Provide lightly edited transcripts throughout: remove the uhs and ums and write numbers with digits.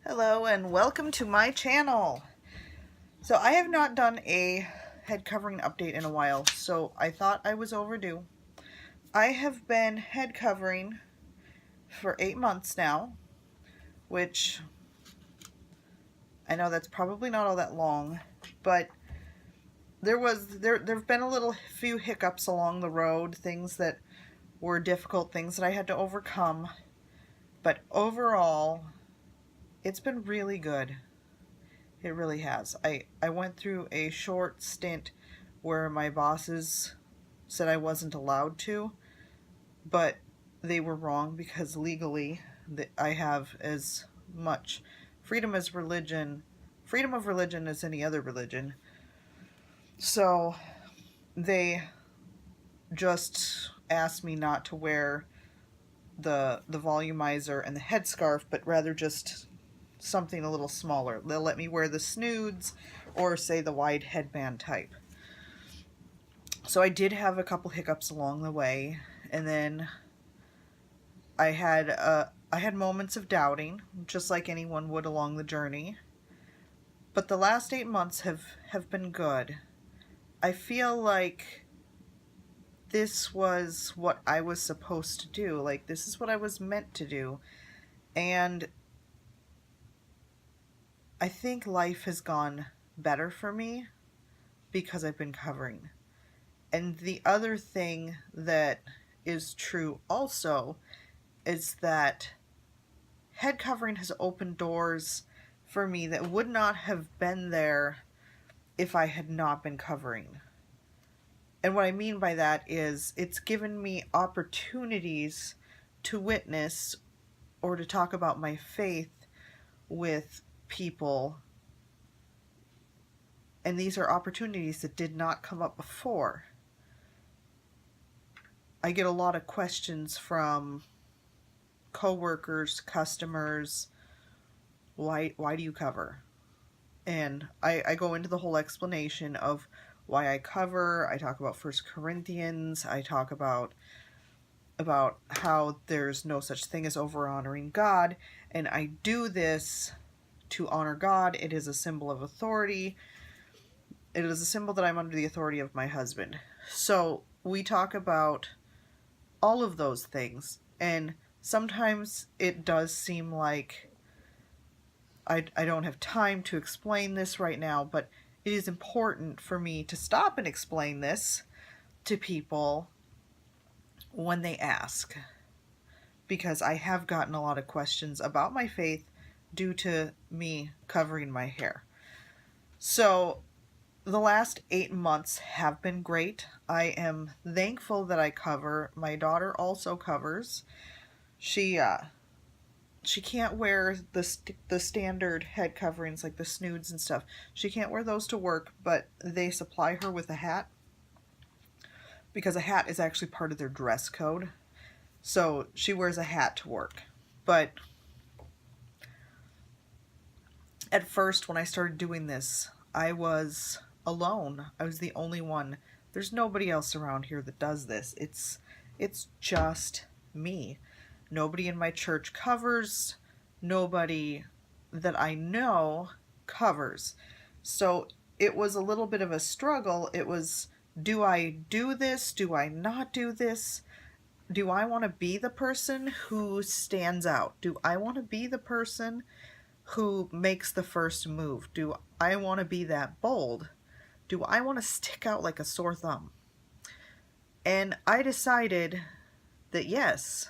Hello and welcome to my channel. So I have not done a head covering update in a while, so I thought I was overdue. I have been head covering for 8 months now, which I know that's probably not all that long, but there've been a little few hiccups along the road, things that were difficult, things that I had to overcome, but overall it's been really good. It really has. I went through a short stint where my bosses said I wasn't allowed to, but they were wrong because legally I have as much freedom of religion as any other religion. So they just asked me not to wear the volumizer and the headscarf, but rather just something a little smaller. They'll let me wear the snoods or say the wide headband type. So I did have a couple hiccups along the way, and then I had moments of doubting, just like anyone would along the journey. But the last 8 months have been good. I feel like this was what I was supposed to do. Like, this is what I was meant to do. And I think life has gone better for me because I've been covering. And the other thing that is true also is that head covering has opened doors for me that would not have been there if I had not been covering. And what I mean by that is it's given me opportunities to witness or to talk about my faith with people, and these are opportunities that did not come up before. I get a lot of questions from coworkers, customers, why do you cover? And I go into the whole explanation of why I cover. I talk about 1 Corinthians. I talk about how there's no such thing as over-honoring God, and I do this to honor God. It is a symbol of authority. It is a symbol that I'm under the authority of my husband. So we talk about all of those things, and sometimes it does seem like I don't have time to explain this right now, but it is important for me to stop and explain this to people when they ask, because I have gotten a lot of questions about my faith due to me covering my hair. So the last 8 months have been great. I am thankful that I cover. My daughter also covers. She can't wear the standard head coverings like the snoods and stuff. She can't wear those to work, but they supply her with a hat because a hat is actually part of their dress code. So she wears a hat to work. But at first, when I started doing this, I was alone. I was the only one. There's nobody else around here that does this. It's just me. Nobody in my church covers. Nobody that I know covers. So it was a little bit of a struggle. It was, do I do this? Do I not do this? Do I want to be the person who stands out? Do I want to be the person who makes the first move? Do I want to be that bold? Do I want to stick out like a sore thumb? And I decided that yes,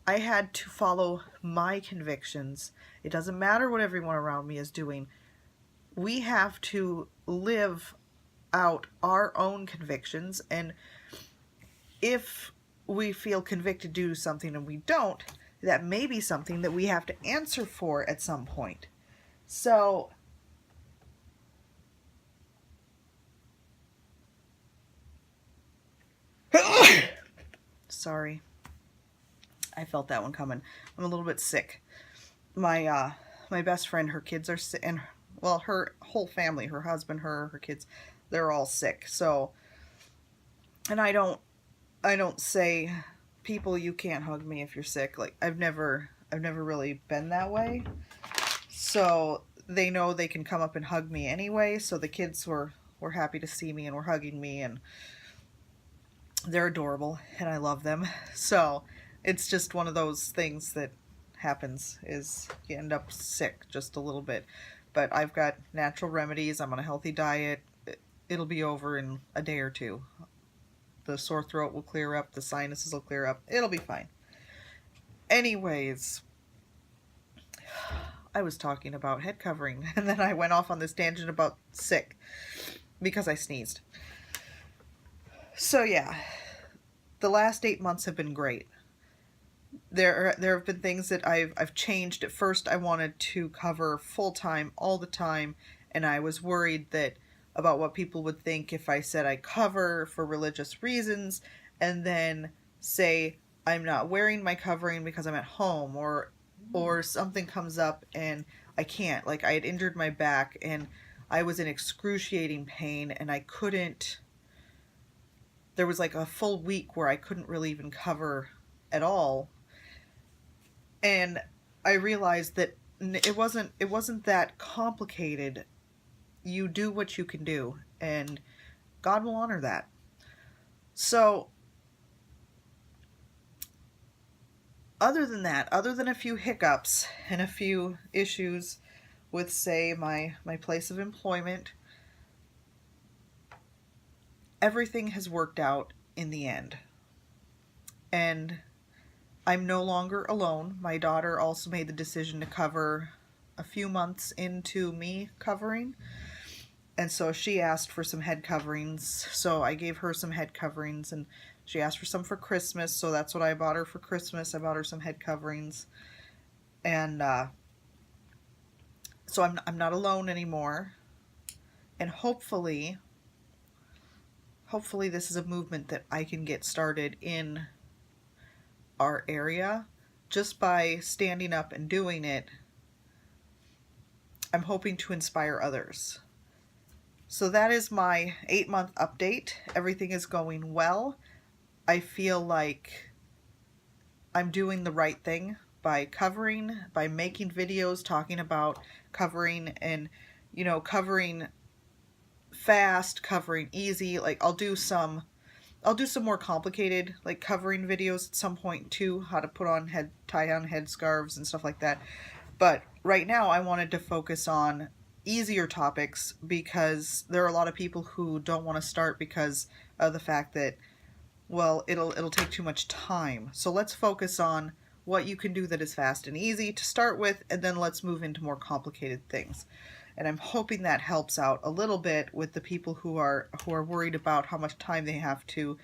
I had to follow my convictions. It doesn't matter what everyone around me is doing. We have to live out our own convictions, and if we feel convicted to do something and we don't, that may be something that we have to answer for at some point. So sorry, I felt that one coming. I'm a little bit sick. My best friend, her kids are sick, and well, her whole family, her husband, her kids, they're all sick. So, and I don't say, people, you can't hug me if you're sick. Like, I've never I've never really been that way. So they know they can come up and hug me anyway. So the kids were happy to see me and were hugging me, and they're adorable and I love them. So it's just one of those things that happens, is you end up sick just a little bit. But I've got natural remedies. I'm on a healthy diet. It'll be over in a day or two. The sore throat will clear up. The sinuses will clear up. It'll be fine. Anyways, I was talking about head covering, and then I went off on this tangent about sick because I sneezed. So yeah, the last 8 months have been great. There have been things that I've changed. At first, I wanted to cover full time all the time, and I was worried that about what people would think if I said I cover for religious reasons, and then say I'm not wearing my covering because I'm at home, or something comes up and I can't. Like, I had injured my back and I was in excruciating pain, and I couldn't. There was like a full week where I couldn't really even cover at all. And I realized that it wasn't that complicated. You do what you can do, and God will honor that. So other than that, other than a few hiccups and a few issues with, say, my place of employment, everything has worked out in the end. And I'm no longer alone. My daughter also made the decision to cover a few months into me covering. And so she asked for some head coverings. So I gave her some head coverings, and she asked for some for Christmas. So that's what I bought her for Christmas. I bought her some head coverings. And so I'm not alone anymore. And hopefully this is a movement that I can get started in our area just by standing up and doing it. I'm hoping to inspire others. So that is my 8-month update. Everything is going well. I feel like I'm doing the right thing by covering, by making videos talking about covering, and, you know, covering fast, covering easy. Like, I'll do some more complicated, like, covering videos at some point too, how to tie on headscarves and stuff like that. But right now I wanted to focus on easier topics, because there are a lot of people who don't want to start because of the fact that, well, it'll take too much time. So let's focus on what you can do that is fast and easy to start with, and then let's move into more complicated things. And I'm hoping that helps out a little bit with the people who are worried about how much time they have to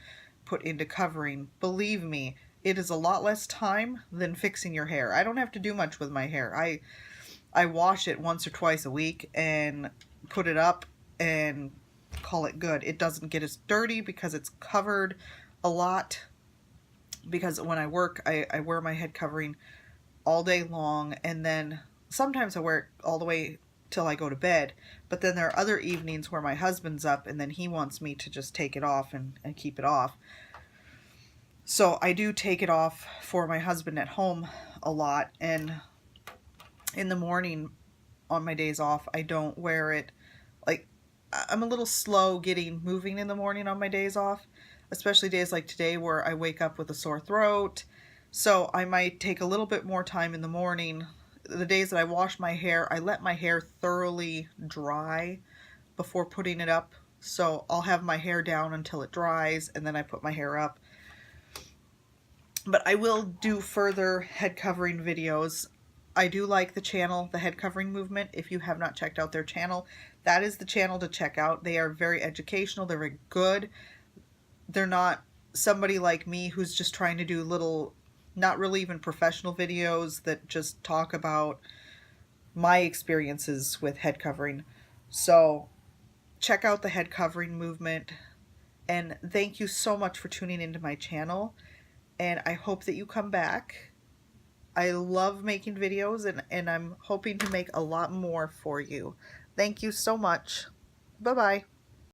put into covering. Believe me, it is a lot less time than fixing your hair. I don't have to do much with my hair. I wash it once or twice a week and put it up and call it good. It doesn't get as dirty because it's covered a lot. Because when I work, I wear my head covering all day long, and then sometimes I wear it all the way till I go to bed. But then there are other evenings where my husband's up, and then he wants me to just take it off and keep it off. So I do take it off for my husband at home a lot, and in the morning on my days off, I don't wear it. Like, I'm a little slow getting moving in the morning on my days off, especially days like today where I wake up with a sore throat. So I might take a little bit more time in the morning. The days that I wash my hair, I let my hair thoroughly dry before putting it up. So I'll have my hair down until it dries, and then I put my hair up. But I will do further head covering videos. I do like the channel, the Head Covering Movement. If you have not checked out their channel, that is the channel to check out. They are very educational. They're very good. They're not somebody like me who's just trying to do little, not really even professional videos that just talk about my experiences with head covering. So check out the Head Covering Movement. And thank you so much for tuning into my channel. And I hope that you come back. I love making videos, and I'm hoping to make a lot more for you. Thank you so much. Bye-bye.